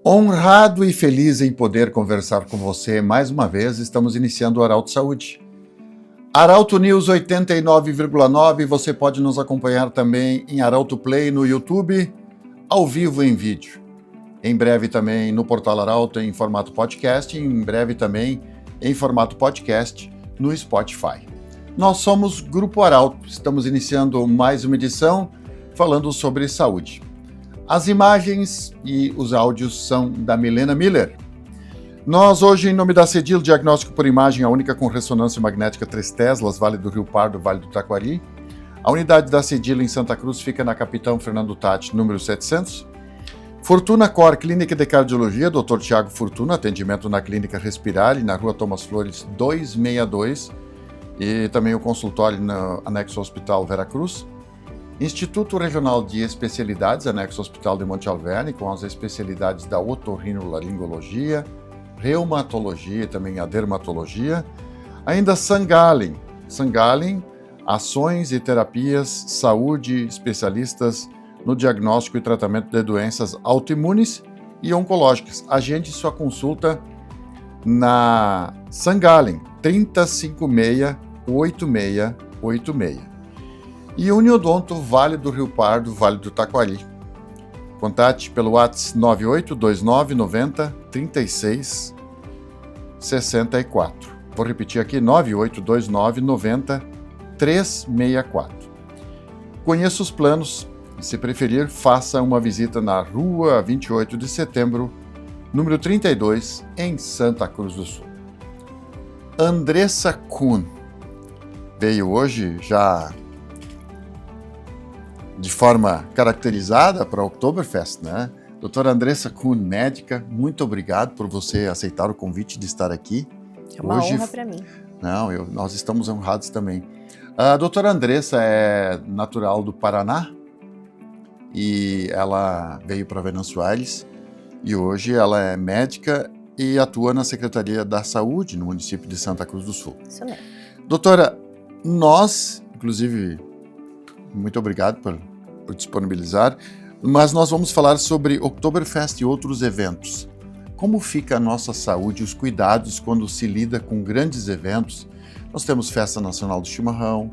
Honrado e feliz em poder conversar com você mais uma vez, estamos iniciando o Arauto Saúde. Arauto News 89,9, você pode nos acompanhar também em Arauto Play no YouTube, ao vivo em vídeo. Em breve também no Portal Arauto em formato podcast e em breve também em formato podcast no Spotify. Nós somos Grupo Arauto, estamos iniciando mais uma edição falando sobre saúde. As imagens e os áudios são da Milena Miller. Nós hoje, em nome da Cedil Diagnóstico por Imagem, a única com ressonância magnética 3 Teslas, Vale do Rio Pardo, Vale do Taquari. A unidade da Cedil em Santa Cruz fica na Capitão Fernando Tatti, número 700. Fortuna Cor, Clínica de Cardiologia, Dr. Tiago Fortuna, atendimento na Clínica Respirale, na Rua Thomas Flores 262. E também o consultório no anexo Hospital Vera Cruz. Instituto Regional de Especialidades, anexo Hospital de Monte Alverne, com as especialidades da otorrinolaringologia, reumatologia e também a dermatologia. Ainda Sangalen, ações e terapias, saúde, especialistas no diagnóstico e tratamento de doenças autoimunes e oncológicas. Agende sua consulta na Sangalen, 3056-8686. E Uniodonto, Vale do Rio Pardo, Vale do Taquari. Contate pelo WhatsApp 9829 90 36 64. Vou repetir aqui, 9829 90 364. Conheça os planos e, se preferir, faça uma visita na Rua 28 de Setembro, número 32, em Santa Cruz do Sul. Andressa Kuhn veio hoje já de forma caracterizada para a Oktoberfest, né? Doutora Andressa Kuhn, médica, muito obrigado por você aceitar o convite de estar aqui. É uma honra para mim. Nós estamos honrados também. A doutora Andressa é natural do Paraná e ela veio para Venâncio Aires e hoje ela é médica e atua na Secretaria da Saúde no município de Santa Cruz do Sul. Isso mesmo. Doutora, nós, inclusive, muito obrigado por disponibilizar, mas nós vamos falar sobre Oktoberfest e outros eventos. Como fica a nossa saúde e os cuidados quando se lida com grandes eventos? Nós temos Festa Nacional do Chimarrão,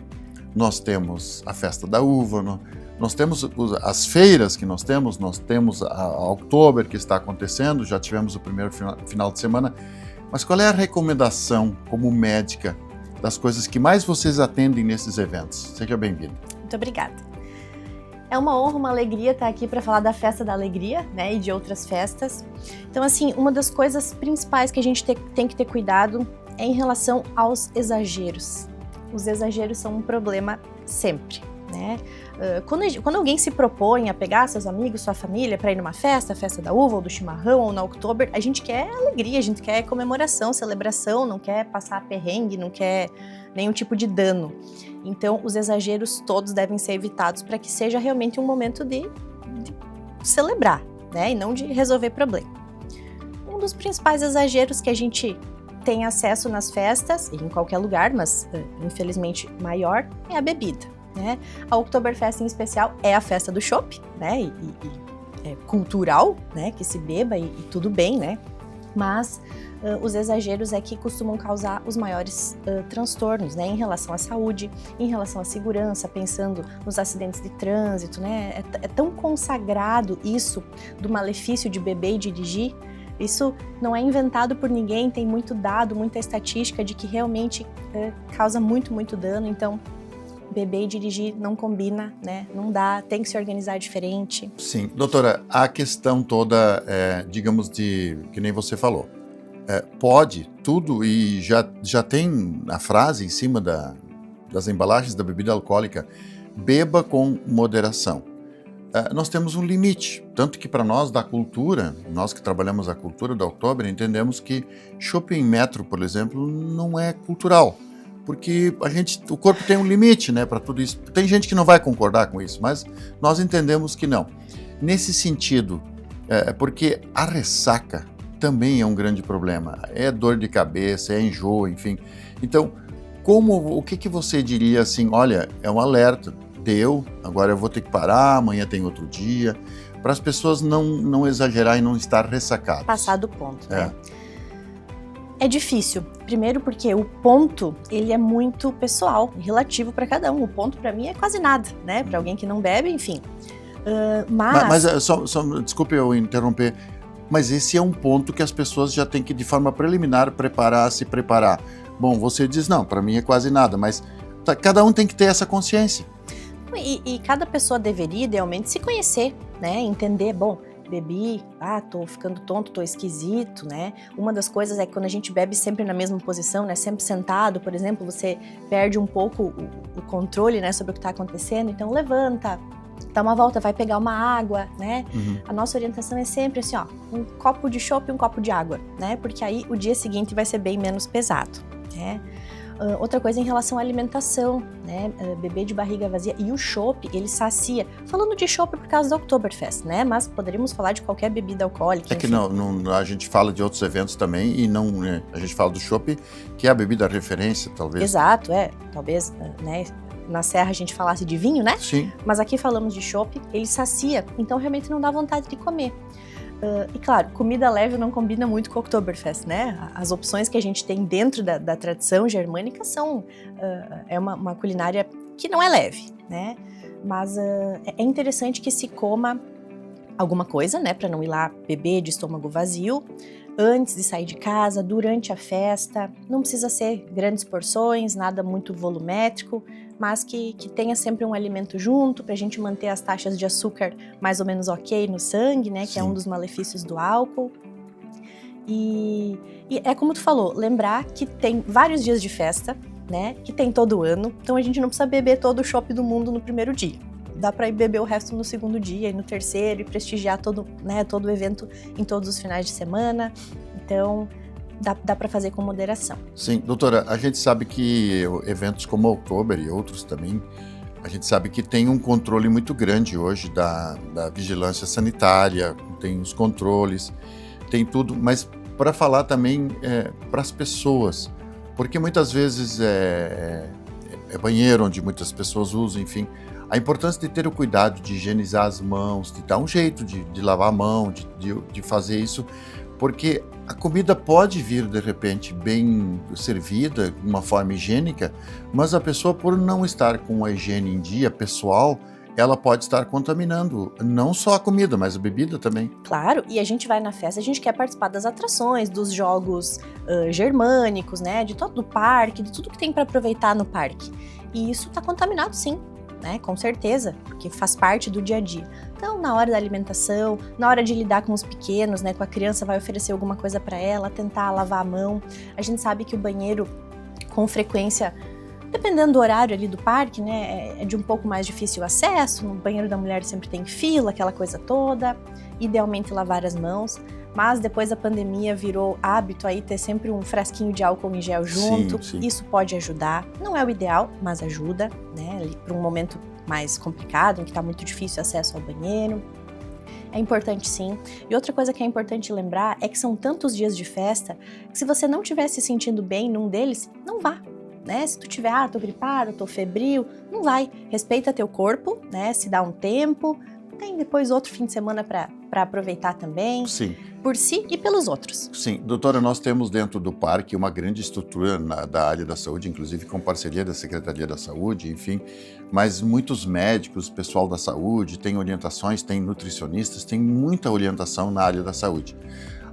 nós temos a Festa da Uva, nós temos as feiras que nós temos a Oktober que está acontecendo, já tivemos o primeiro final de semana, mas qual é a recomendação como médica das coisas que mais vocês atendem nesses eventos? Seja bem-vindo. Muito obrigada. É uma honra, uma alegria estar aqui para falar da Festa da Alegria, né, e de outras festas. Então, assim, uma das coisas principais que a gente tem que ter cuidado é em relação aos exageros. Os exageros são um problema sempre, né? Quando alguém se propõe a pegar seus amigos, sua família para ir numa festa, a festa da uva ou do chimarrão ou na Oktober, a gente quer alegria, a gente quer comemoração, celebração, não quer passar perrengue, não quer nenhum tipo de dano. Então, os exageros todos devem ser evitados para que seja realmente um momento de celebrar, né, e não de resolver problema. Um dos principais exageros que a gente tem acesso nas festas, e em qualquer lugar, mas infelizmente maior, é a bebida. Né? A Oktoberfest em especial é a festa do chopp, né? E é cultural, né? Que se beba e tudo bem, né? Mas os exageros é que costumam causar os maiores transtornos, né? Em relação à saúde, em relação à segurança, pensando nos acidentes de trânsito, né? É tão consagrado isso do malefício de beber e dirigir. Isso não é inventado por ninguém, tem muito dado, muita estatística de que realmente causa muito dano, então beber e dirigir não combina, né? Não dá, tem que se organizar diferente. Sim, doutora, a questão toda, digamos, que nem você falou, pode tudo e já tem a frase em cima das embalagens da bebida alcoólica, beba com moderação. Nós temos um limite, tanto que para nós da cultura, nós que trabalhamos a cultura da Oktober, entendemos que chopp em metro, por exemplo, não é cultural. Porque o corpo tem um limite, né, para tudo isso. Tem gente que não vai concordar com isso, mas nós entendemos que não. Nesse sentido, porque a ressaca também é um grande problema. É dor de cabeça, é enjoo, enfim. Então, o que você diria assim, olha, é um alerta, agora eu vou ter que parar, amanhã tem outro dia, para as pessoas não exagerar e não estar ressacadas. Passar do ponto, né? É difícil. Primeiro porque o ponto, ele é muito pessoal, relativo para cada um. O ponto para mim é quase nada, né? Para alguém que não bebe, enfim. Mas desculpe eu interromper, mas esse é um ponto que as pessoas já têm que, de forma preliminar, se preparar. Bom, você diz, não, para mim é quase nada, mas cada um tem que ter essa consciência. E cada pessoa deveria, idealmente, se conhecer, né? Entender, bom, bebi, tô ficando tonto, tô esquisito, né? Uma das coisas é que quando a gente bebe sempre na mesma posição, né? Sempre sentado, por exemplo, você perde um pouco o controle, né? Sobre o que tá acontecendo. Então, levanta, dá uma volta, vai pegar uma água, né? A nossa orientação é sempre assim, ó, um copo de chopp e um copo de água, né? Porque aí o dia seguinte vai ser bem menos pesado, né? Outra coisa em relação à alimentação, né? Beber de barriga vazia. E o chopp, ele sacia. Falando de chopp por causa do Oktoberfest, né? Mas poderíamos falar de qualquer bebida alcoólica. É que a gente fala de outros eventos também e não, né? A gente fala do chopp, que é a bebida referência, talvez. Exato, talvez, né? Na Serra a gente falasse de vinho, né? Sim. Mas aqui falamos de chopp, ele sacia, então realmente não dá vontade de comer. E claro, comida leve não combina muito com o Oktoberfest, né? As opções que a gente tem dentro da tradição germânica são uma culinária que não é leve, né? Mas é interessante que se coma alguma coisa, né? Para não ir lá beber de estômago vazio, antes de sair de casa, durante a festa. Não precisa ser grandes porções, nada muito volumétrico, mas que tenha sempre um alimento junto, para a gente manter as taxas de açúcar mais ou menos ok no sangue, né? Que é um dos malefícios do álcool. E é como tu falou, lembrar que tem vários dias de festa, né? Que tem todo ano, então a gente não precisa beber todo o chopp do mundo no primeiro dia. Dá para ir beber o resto no segundo dia e no terceiro e prestigiar todo o evento em todos os finais de semana. Então, dá para fazer com moderação. Sim, doutora, a gente sabe que eventos como o Oktober e outros também, a gente sabe que tem um controle muito grande hoje da vigilância sanitária, tem os controles, tem tudo, mas para falar também para as pessoas, porque muitas vezes é banheiro onde muitas pessoas usam, enfim. A importância de ter o cuidado de higienizar as mãos, de dar um jeito de lavar a mão, de fazer isso, porque a comida pode vir, de repente, bem servida, de uma forma higiênica, mas a pessoa, por não estar com a higiene em dia pessoal, ela pode estar contaminando não só a comida, mas a bebida também. Claro, e a gente vai na festa, a gente quer participar das atrações, dos jogos germânicos, né, de todo o parque, de tudo que tem para aproveitar no parque. E isso está contaminado, sim. Né, com certeza, porque faz parte do dia a dia. Então, na hora da alimentação, na hora de lidar com os pequenos, né, com a criança, vai oferecer alguma coisa para ela, tentar lavar a mão. A gente sabe que o banheiro, com frequência, dependendo do horário ali do parque, né, é de um pouco mais difícil o acesso. No banheiro da mulher sempre tem fila, aquela coisa toda. Idealmente lavar as mãos. Mas depois da pandemia virou hábito aí ter sempre um frasquinho de álcool em gel junto. Sim. Isso pode ajudar. Não é o ideal, mas ajuda, né? Para um momento mais complicado, em que está muito difícil o acesso ao banheiro. É importante sim. E outra coisa que é importante lembrar é que são tantos dias de festa que se você não estiver se sentindo bem num deles, não vá. Né? Se tu tiver, tô gripado, tô febril, não vai. Respeita teu corpo, né? Se dá um tempo. Tem depois outro fim de semana para aproveitar também. Sim. Por si e pelos outros. Sim. Doutora, nós temos dentro do parque uma grande estrutura da área da saúde, inclusive com parceria da Secretaria da Saúde, enfim, mas muitos médicos, pessoal da saúde, tem orientações, tem nutricionistas, tem muita orientação na área da saúde.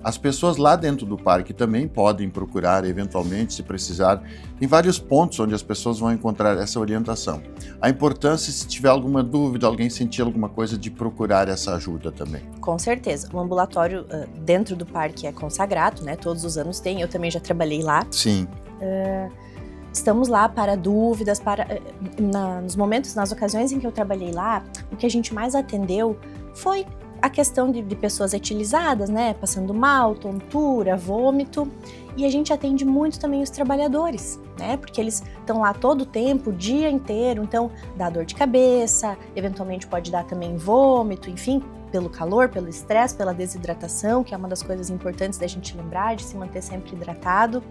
As pessoas lá dentro do parque também podem procurar, eventualmente, se precisar. Tem vários pontos onde as pessoas vão encontrar essa orientação. A importância, se tiver alguma dúvida, alguém sentir alguma coisa, de procurar essa ajuda também. Com certeza. O ambulatório dentro do parque é consagrado, né? Todos os anos tem. Eu também já trabalhei lá. Sim. Estamos lá para dúvidas, nos momentos, nas ocasiões em que eu trabalhei lá, o que a gente mais atendeu foi a questão de pessoas etilizadas, né, passando mal, tontura, vômito, e a gente atende muito também os trabalhadores, né, porque eles estão lá todo o tempo, o dia inteiro, então dá dor de cabeça, eventualmente pode dar também vômito, enfim, pelo calor, pelo estresse, pela desidratação, que é uma das coisas importantes da gente lembrar, de se manter sempre hidratado.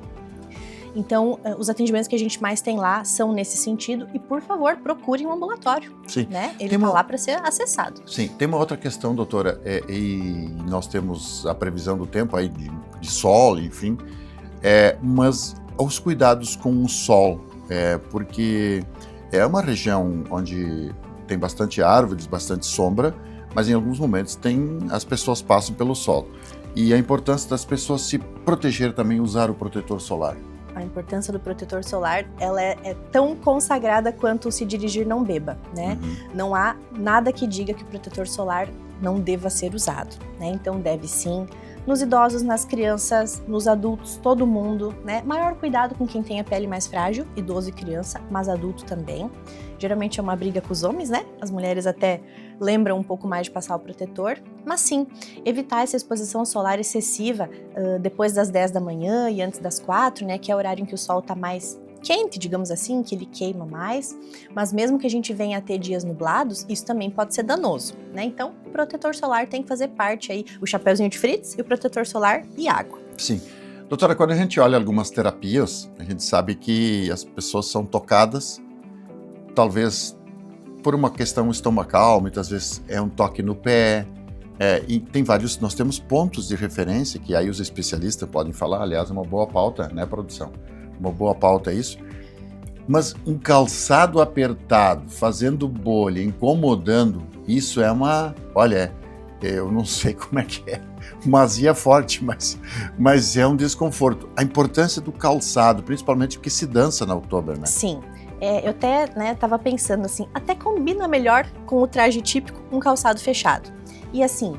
Então, os atendimentos que a gente mais tem lá são nesse sentido e, por favor, procurem um ambulatório. Sim. Né? Ele está lá para ser acessado. Sim, tem uma outra questão, doutora, e nós temos a previsão do tempo aí de sol, enfim, mas os cuidados com o sol, porque é uma região onde tem bastante árvores, bastante sombra, mas em alguns momentos as pessoas passam pelo sol. E a importância das pessoas se proteger também, usar o protetor solar. A importância do protetor solar, ela é tão consagrada quanto se dirigir não beba, né? Não há nada que diga que o protetor solar não deva ser usado, né? Então deve sim, nos idosos, nas crianças, nos adultos, todo mundo, né? Maior cuidado com quem tem a pele mais frágil, idoso e criança, mas adulto também. Geralmente é uma briga com os homens, né? As mulheres até lembram um pouco mais de passar o protetor, mas sim, evitar essa exposição solar excessiva depois das 10 da manhã e antes das 4, né? Que é o horário em que o sol está mais quente, digamos assim, que ele queima mais, mas mesmo que a gente venha a ter dias nublados, isso também pode ser danoso, né? Então, o protetor solar tem que fazer parte aí, o chapéuzinho de Fritz e o protetor solar e água. Sim. Doutora, quando a gente olha algumas terapias, a gente sabe que as pessoas são tocadas, talvez por uma questão estomacal, muitas vezes é um toque no pé, e tem vários, nós temos pontos de referência que aí os especialistas podem falar, aliás, é uma boa pauta, né, produção? Uma boa pauta isso, mas um calçado apertado, fazendo bolha, incomodando, isso é olha, eu não sei como é que é, uma azia forte, mas é um desconforto. A importância do calçado, principalmente porque se dança na Oktober, né? Sim, eu até tava pensando assim, até combina melhor com o traje típico um calçado fechado. E assim,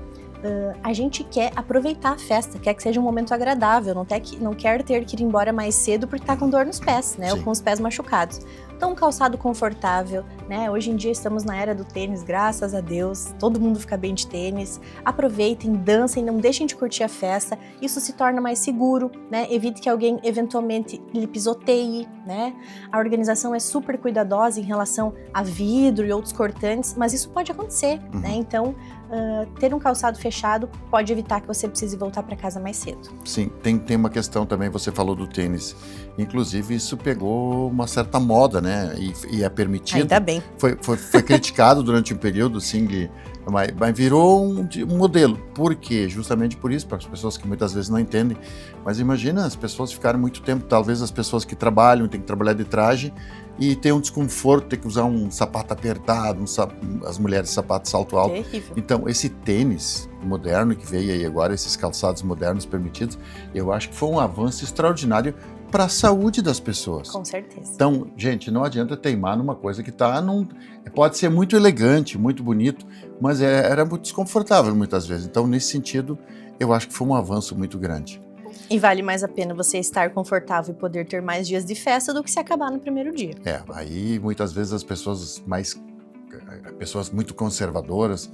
a gente quer aproveitar a festa, quer que seja um momento agradável, não quer ter que ir embora mais cedo porque tá com dor nos pés, né? Sim. Ou com os pés machucados. Então, um calçado confortável, né? Hoje em dia estamos na era do tênis, graças a Deus, todo mundo fica bem de tênis. Aproveitem, dancem, não deixem de curtir a festa, isso se torna mais seguro, né? Evite que alguém eventualmente lhe pisoteie, né? A organização é super cuidadosa em relação a vidro e outros cortantes, mas isso pode acontecer, né? Então, ter um calçado fechado pode evitar que você precise voltar para casa mais cedo. Sim, tem uma questão também, você falou do tênis. Inclusive, isso pegou uma certa moda, né? E é permitido. Ainda bem. Foi criticado durante um período, sim, mas virou um modelo. Por quê? Justamente por isso, para as pessoas que muitas vezes não entendem. Mas imagina, as pessoas ficarem muito tempo, talvez as pessoas que trabalham, têm que trabalhar de traje, e ter um desconforto, ter que usar um sapato apertado, as mulheres sapato salto alto. Terrível. Então, esse tênis moderno que veio aí agora, esses calçados modernos permitidos, eu acho que foi um avanço extraordinário para a saúde das pessoas. Com certeza. Então, gente, não adianta teimar numa coisa que pode ser muito elegante, muito bonito, mas era muito desconfortável muitas vezes. Então, nesse sentido, eu acho que foi um avanço muito grande. E vale mais a pena você estar confortável e poder ter mais dias de festa do que se acabar no primeiro dia. Aí muitas vezes as pessoas muito conservadoras,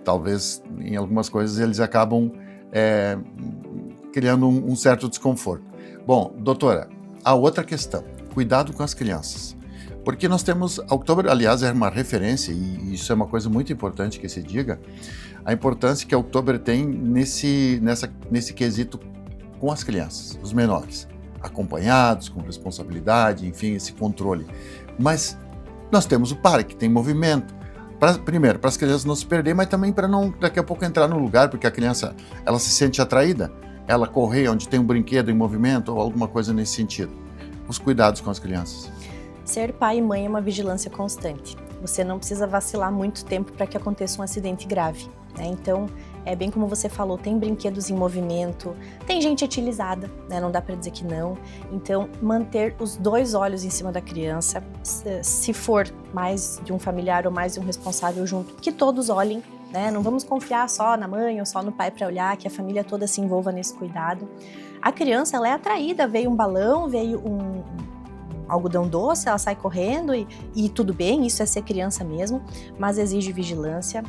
talvez em algumas coisas eles acabam criando um certo desconforto. Bom, doutora, a outra questão, cuidado com as crianças. Porque nós temos, a Oktober, aliás, é uma referência, e isso é uma coisa muito importante que se diga, a importância que a Oktober tem nesse quesito com as crianças, os menores, acompanhados, com responsabilidade, enfim, esse controle. Mas nós temos o parque, tem movimento. Primeiro, para as crianças não se perderem, mas também para não, daqui a pouco, entrar no lugar, porque a criança, ela se sente atraída, ela correr onde tem um brinquedo em movimento ou alguma coisa nesse sentido. Os cuidados com as crianças. Ser pai e mãe é uma vigilância constante. Você não precisa vacilar muito tempo para que aconteça um acidente grave, né? Então, é bem como você falou, tem brinquedos em movimento, tem gente utilizada, né? Não dá para dizer que não. Então, manter os dois olhos em cima da criança, se for mais de um familiar ou mais de um responsável junto, que todos olhem, né? Não vamos confiar só na mãe ou só no pai para olhar, que a família toda se envolva nesse cuidado. A criança, ela é atraída, veio um balão, veio um algodão doce, ela sai correndo e tudo bem, isso é ser criança mesmo, mas exige vigilância.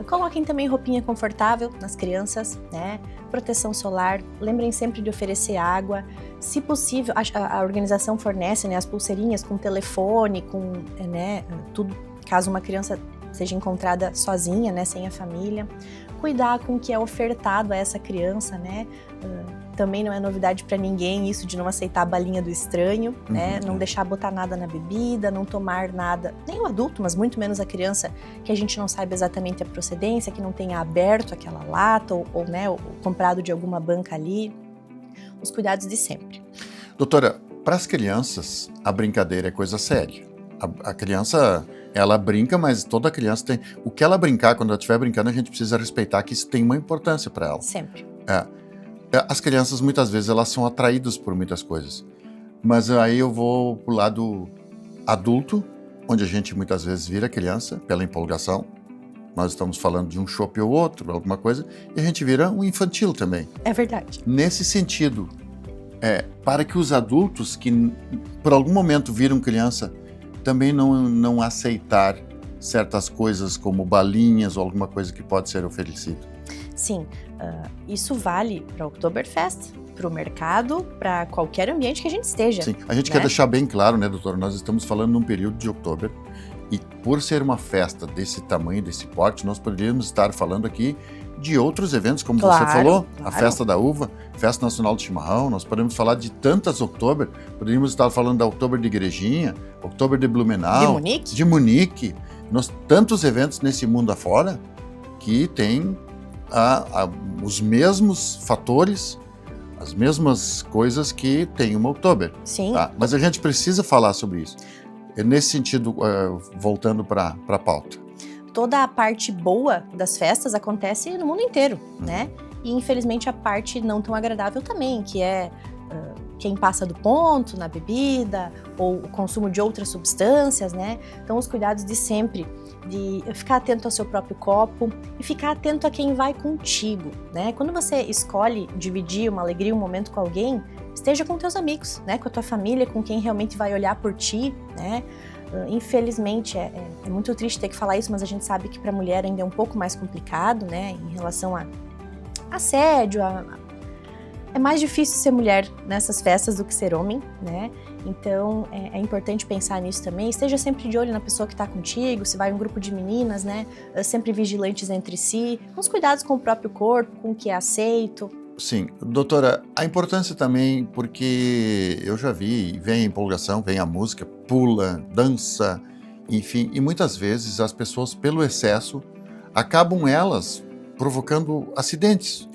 Coloquem também roupinha confortável nas crianças, né? Proteção solar, lembrem sempre de oferecer água. Se possível, a organização fornece, né, as pulseirinhas com telefone, com tudo, caso uma criança seja encontrada sozinha, né, sem a família. cuidar com o que é ofertado a essa criança, né? Também não é novidade para ninguém isso de não aceitar a balinha do estranho, né? Não deixar botar nada na bebida, não tomar nada, nem o adulto, mas muito menos a criança, que a gente não saiba exatamente a procedência, que não tenha aberto aquela lata ou né, ou comprado de alguma banca ali. Os cuidados de sempre. Doutora, para as crianças, a brincadeira é coisa séria. A criança, ela brinca, mas toda criança tem... O que ela brincar, quando ela estiver brincando, a gente precisa respeitar que isso tem uma importância para ela. Sempre. As crianças, muitas vezes, elas são atraídas por muitas coisas. Mas aí eu vou pro lado adulto, onde a gente muitas vezes vira criança pela empolgação. Nós estamos falando de um chopp ou outro, alguma coisa, e a gente vira um infantil também. É verdade. Nesse sentido, para que os adultos que por algum momento viram criança também não aceitar certas coisas como balinhas ou alguma coisa que pode ser oferecido. Sim, isso vale para o Oktoberfest, para o mercado, para qualquer ambiente que a gente esteja. Sim, a gente né? quer deixar bem claro, né, doutora, nós estamos falando num período de outubro e por ser uma festa desse tamanho, desse porte, nós poderíamos estar falando aqui de outros eventos, como você falou, a Festa da Uva, Festa Nacional do Chimarrão, nós podemos falar de tantas Oktober, poderíamos estar falando da Oktober de Igrejinha, Oktober de Blumenau, de Munique, tantos eventos nesse mundo afora que tem os mesmos fatores, as mesmas coisas que tem uma Oktober. Sim. Tá? Mas a gente precisa falar sobre isso. Nesse sentido, voltando para a pauta. Toda a parte boa das festas acontece no mundo inteiro, né? E infelizmente a parte não tão agradável também, que é quem passa do ponto na bebida ou o consumo de outras substâncias, né? Então os cuidados de sempre, de ficar atento ao seu próprio copo e ficar atento a quem vai contigo, né? Quando você escolhe dividir uma alegria, um momento com alguém, esteja com teus amigos, né? Com a tua família, com quem realmente vai olhar por ti, né? Infelizmente, é muito triste ter que falar isso, mas a gente sabe que para a mulher ainda é um pouco mais complicado, né? Em relação a assédio, é mais difícil ser mulher nessas festas do que ser homem, né? Então, é importante pensar nisso também. Esteja sempre de olho na pessoa que está contigo, se vai um grupo de meninas, né? Sempre vigilantes entre si, com os cuidados com o próprio corpo, com o que é aceito. Sim, doutora, a importância também, porque eu já vi, vem a empolgação, vem a música, pula, dança, enfim, e muitas vezes as pessoas, pelo excesso, acabam elas provocando acidentes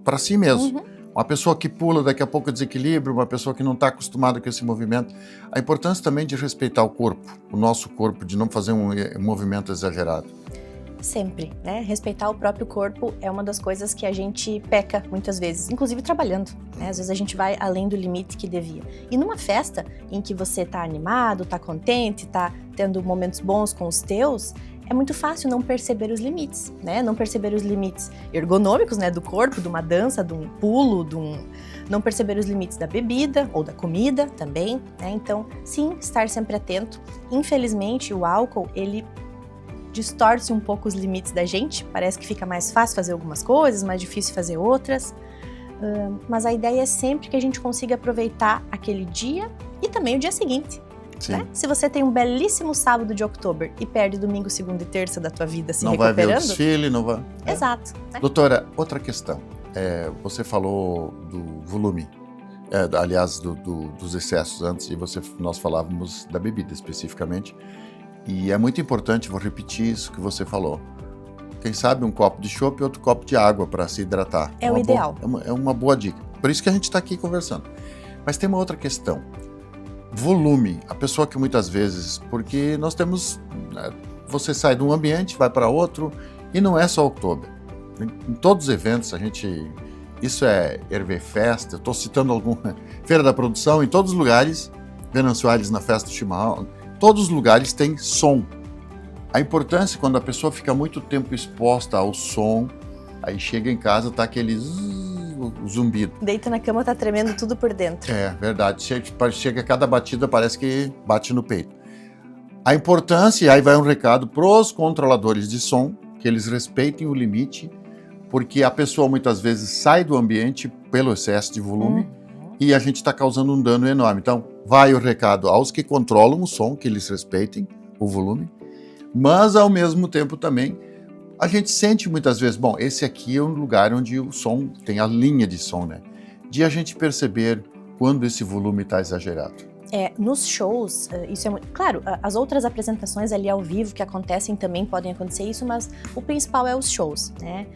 para si mesmo. Uma pessoa que pula, daqui a pouco desequilibra, uma pessoa que não está acostumada com esse movimento. A importância também de respeitar o corpo, o nosso corpo, de não fazer um movimento exagerado. Sempre, né? Respeitar o próprio corpo é uma das coisas que a gente peca muitas vezes, inclusive trabalhando, né? Às vezes a gente vai além do limite que devia. E numa festa em que você tá animado, tá contente, tá tendo momentos bons com os teus, é muito fácil não perceber os limites, né? Não perceber os limites ergonômicos, né? Do corpo, de uma dança, de um pulo, não perceber os limites da bebida ou da comida também, né? Então, sim, estar sempre atento. Infelizmente, o álcool, ele distorce um pouco os limites da gente, parece que fica mais fácil fazer algumas coisas, mais difícil fazer outras, mas a ideia é sempre que a gente consiga aproveitar aquele dia e também o dia seguinte. Né? Se você tem um belíssimo sábado de outubro e perde domingo, segunda e terça da tua vida se recuperando... Não vai ver o desfile, não vai... Exato. Né? Doutora, outra questão, você falou do volume, aliás, dos excessos antes, e nós falávamos da bebida especificamente. E é muito importante, vou repetir isso que você falou. Quem sabe um copo de chopp e outro copo de água para se hidratar. É o ideal. É uma boa dica. Por isso que a gente está aqui conversando. Mas tem uma outra questão. Volume. A pessoa que muitas vezes... Porque nós temos... Você sai de um ambiente, vai para outro, e não é só outubro. Em todos os eventos, isso é Ervefest, eu estou citando alguma... Feira da Produção, em todos os lugares, Venâncio Aires na Festa do Chimarrão, todos os lugares têm som. A importância, quando a pessoa fica muito tempo exposta ao som, aí chega em casa, tá aquele zumbido. Deita na cama, tá tremendo tudo por dentro. É, verdade. Chega cada batida, parece que bate no peito. A importância, e aí vai um recado pros controladores de som, que eles respeitem o limite, porque a pessoa muitas vezes sai do ambiente pelo excesso de volume, e a gente está causando um dano enorme. Então, vai o recado aos que controlam o som, que eles respeitem o volume, mas, ao mesmo tempo, também, A gente sente muitas vezes, bom, esse aqui é um lugar onde o som tem a linha de som, né? De a gente perceber quando esse volume está exagerado. Nos shows, isso é muito... Claro, as outras apresentações ali ao vivo que acontecem também podem acontecer isso, mas o principal é os shows, né?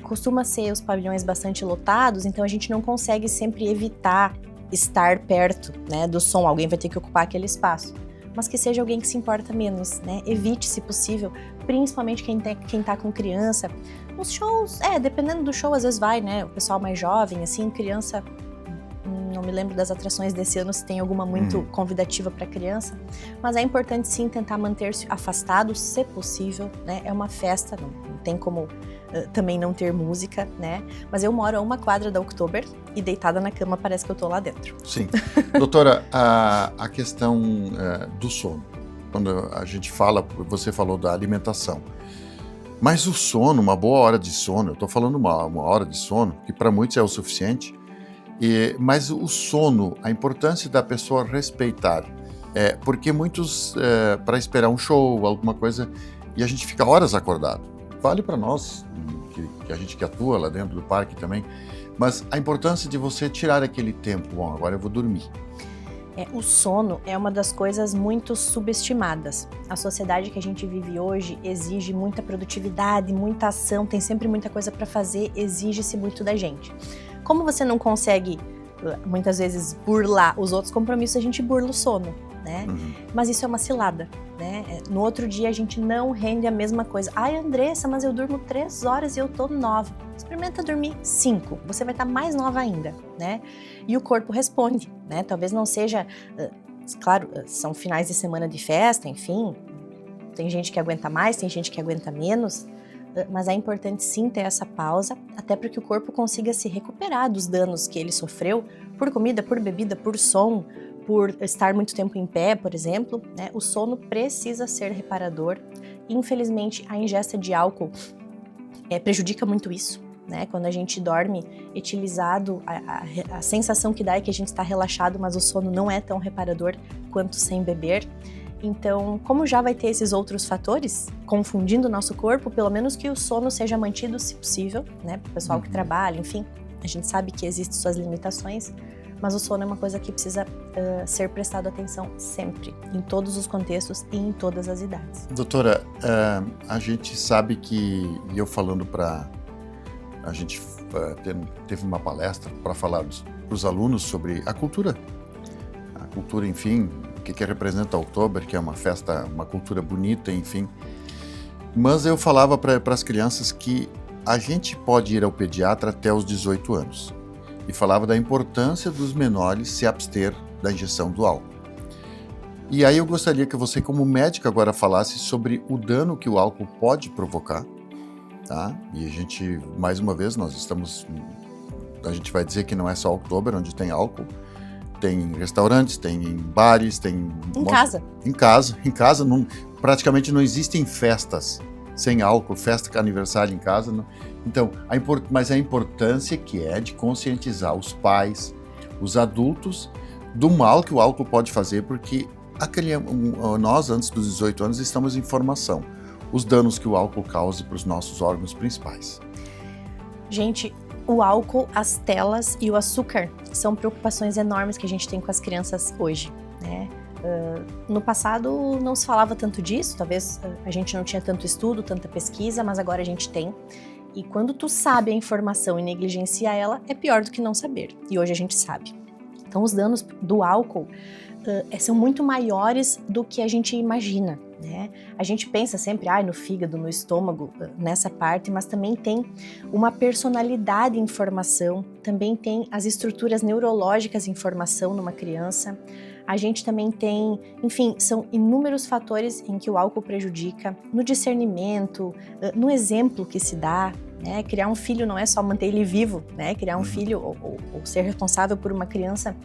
Costuma ser os pavilhões bastante lotados, então a gente não consegue sempre evitar estar perto, né, do som. Alguém vai ter que ocupar aquele espaço. Mas que seja alguém que se importa menos, né? Evite, se possível, principalmente quem tá com criança. Nos shows, dependendo do show, às vezes vai, né? O pessoal mais jovem, assim, criança... Não me lembro das atrações desse ano, se tem alguma muito convidativa para criança, mas é importante sim tentar manter-se afastado, se possível, né? É uma festa, não tem como também não ter música, né? Mas eu moro a 1 quadra da Oktober e deitada na cama parece que eu tô lá dentro. Sim. Doutora, a questão do sono, quando a gente fala, você falou da alimentação, mas o sono, uma boa hora de sono, eu tô falando uma hora de sono, que para muitos é o suficiente, mas o sono, a importância da pessoa respeitar, porque muitos, para esperar um show, alguma coisa, e a gente fica horas acordado. Vale para nós, que a gente que atua lá dentro do parque também, mas a importância de você tirar aquele tempo, bom, agora eu vou dormir. O sono é uma das coisas muito subestimadas. A sociedade que a gente vive hoje exige muita produtividade, muita ação, tem sempre muita coisa para fazer, exige-se muito da gente. Como você não consegue, muitas vezes, burlar os outros compromissos, a gente burla o sono, né? Mas isso é uma cilada, né? No outro dia a gente não rende a mesma coisa. Ai, Andressa, mas eu durmo 3 horas e eu tô 9. Experimenta dormir 5, você vai estar mais nova ainda, né? E o corpo responde, né? Talvez não seja... Claro, são finais de semana de festa, enfim. Tem gente que aguenta mais, tem gente que aguenta menos. Mas é importante sim ter essa pausa, até para que o corpo consiga se recuperar dos danos que ele sofreu por comida, por bebida, por som, por estar muito tempo em pé, por exemplo, né? O sono precisa ser reparador. Infelizmente, a ingesta de álcool prejudica muito isso, né? Quando a gente dorme etilizado, a sensação que dá é que a gente está relaxado, mas o sono não é tão reparador quanto sem beber. Então, como já vai ter esses outros fatores confundindo o nosso corpo, pelo menos que o sono seja mantido, se possível, né? Para o pessoal que trabalha, enfim, a gente sabe que existem suas limitações, mas o sono é uma coisa que precisa ser prestado atenção sempre, em todos os contextos e em todas as idades. Doutora, a gente sabe que, e eu falando a gente teve uma palestra para falar para os alunos sobre a cultura, enfim, o que representa o Oktober, que é uma festa, uma cultura bonita, enfim. Mas eu falava para as crianças que a gente pode ir ao pediatra até os 18 anos. E falava da importância dos menores se abster da injeção do álcool. E aí eu gostaria que você, como médica, agora falasse sobre o dano que o álcool pode provocar, tá? E a gente, mais uma vez, a gente vai dizer que não é só Oktober onde tem álcool, tem em restaurantes, tem em bares, tem... Em casa, praticamente não existem festas sem álcool, festa, aniversário em casa. Não. Então, mas a importância que é de conscientizar os pais, os adultos, do mal que o álcool pode fazer, porque nós, antes dos 18 anos, estamos em formação. Os danos que o álcool causa para os nossos órgãos principais. Gente, o álcool, as telas e o açúcar são preocupações enormes que a gente tem com as crianças hoje, né? No passado não se falava tanto disso, talvez a gente não tinha tanto estudo, tanta pesquisa, mas agora a gente tem. E quando tu sabe a informação e negligencia ela, é pior do que não saber. E hoje a gente sabe. Então os danos do álcool são muito maiores do que a gente imagina, né? A gente pensa sempre no fígado, no estômago, nessa parte, mas também tem uma personalidade em formação, também tem as estruturas neurológicas em formação numa criança. A gente também tem, enfim, são inúmeros fatores em que o álcool prejudica, no discernimento, no exemplo que se dá, né? Criar um filho não é só manter ele vivo, né? Criar um filho ou ser responsável por uma criança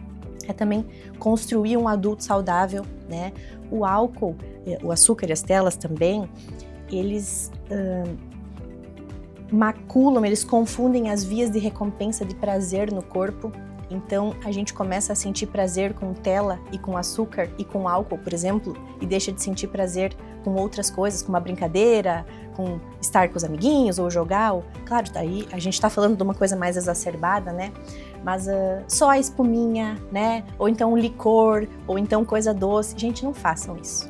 é também construir um adulto saudável, né? O álcool, o açúcar e as telas também, eles maculam, eles confundem as vias de recompensa de prazer no corpo Então a gente começa a sentir prazer com tela e com açúcar e com álcool, por exemplo, e deixa de sentir prazer com outras coisas, com uma brincadeira, com estar com os amiguinhos ou jogar. Claro, daí a gente está falando de uma coisa mais exacerbada, né? Mas só a espuminha, né? Ou então um licor, ou então coisa doce. Gente, não façam isso.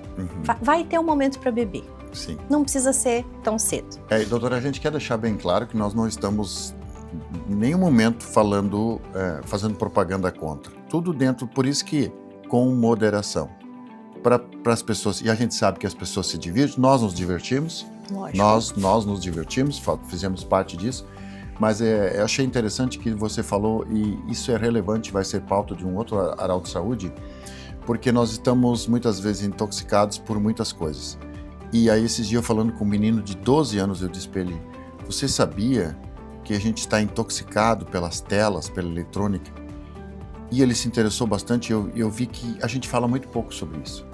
Vai ter um momento para beber. Sim. Não precisa ser tão cedo. Doutora, a gente quer deixar bem claro que nós não estamos em nenhum momento fazendo propaganda contra. Tudo dentro, por isso que com moderação. Para as pessoas, e a gente sabe que as pessoas se divertem, nós nos divertimos, nós nos divertimos, fizemos parte disso, mas eu achei interessante que você falou, e isso é relevante, vai ser pauta de um outro Arauto Saúde, porque nós estamos muitas vezes intoxicados por muitas coisas. E aí esses dias eu falando com um menino de 12 anos, eu disse para ele, você sabia que a gente está intoxicado pelas telas, pela eletrônica? E ele se interessou bastante, eu vi que a gente fala muito pouco sobre isso.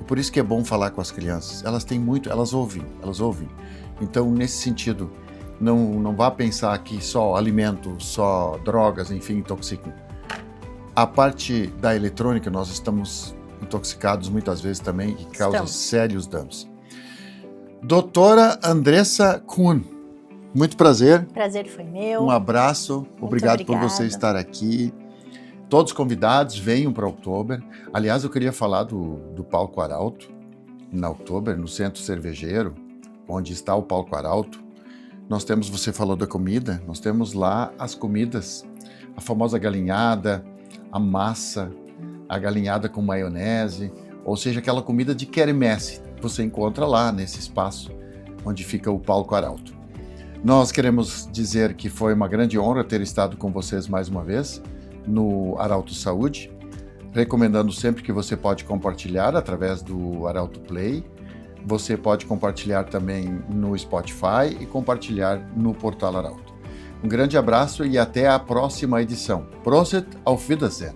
E por isso que é bom falar com as crianças. Elas têm muito, elas ouvem. Então, nesse sentido, não vá pensar que só alimento, só drogas, enfim, intoxicam. A parte da eletrônica, nós estamos intoxicados muitas vezes também e causa sérios danos. Doutora Andressa Kuhn, muito prazer. Prazer foi meu. Um abraço, obrigado por você estar aqui. Todos convidados, venham para Oktober. Aliás, eu queria falar do Palco Arauto, na Oktober, no Centro Cervejeiro, onde está o Palco Arauto. Nós temos, você falou da comida, nós temos lá as comidas, a famosa galinhada, a massa, a galinhada com maionese, ou seja, aquela comida de quermesse, você encontra lá nesse espaço onde fica o Palco Arauto. Nós queremos dizer que foi uma grande honra ter estado com vocês mais uma vez, no Arauto Saúde, recomendando sempre que você pode compartilhar através do Arauto Play, você pode compartilhar também no Spotify e compartilhar no Portal Arauto. Um grande abraço e até a próxima edição. Prosit, auf Wiedersehen!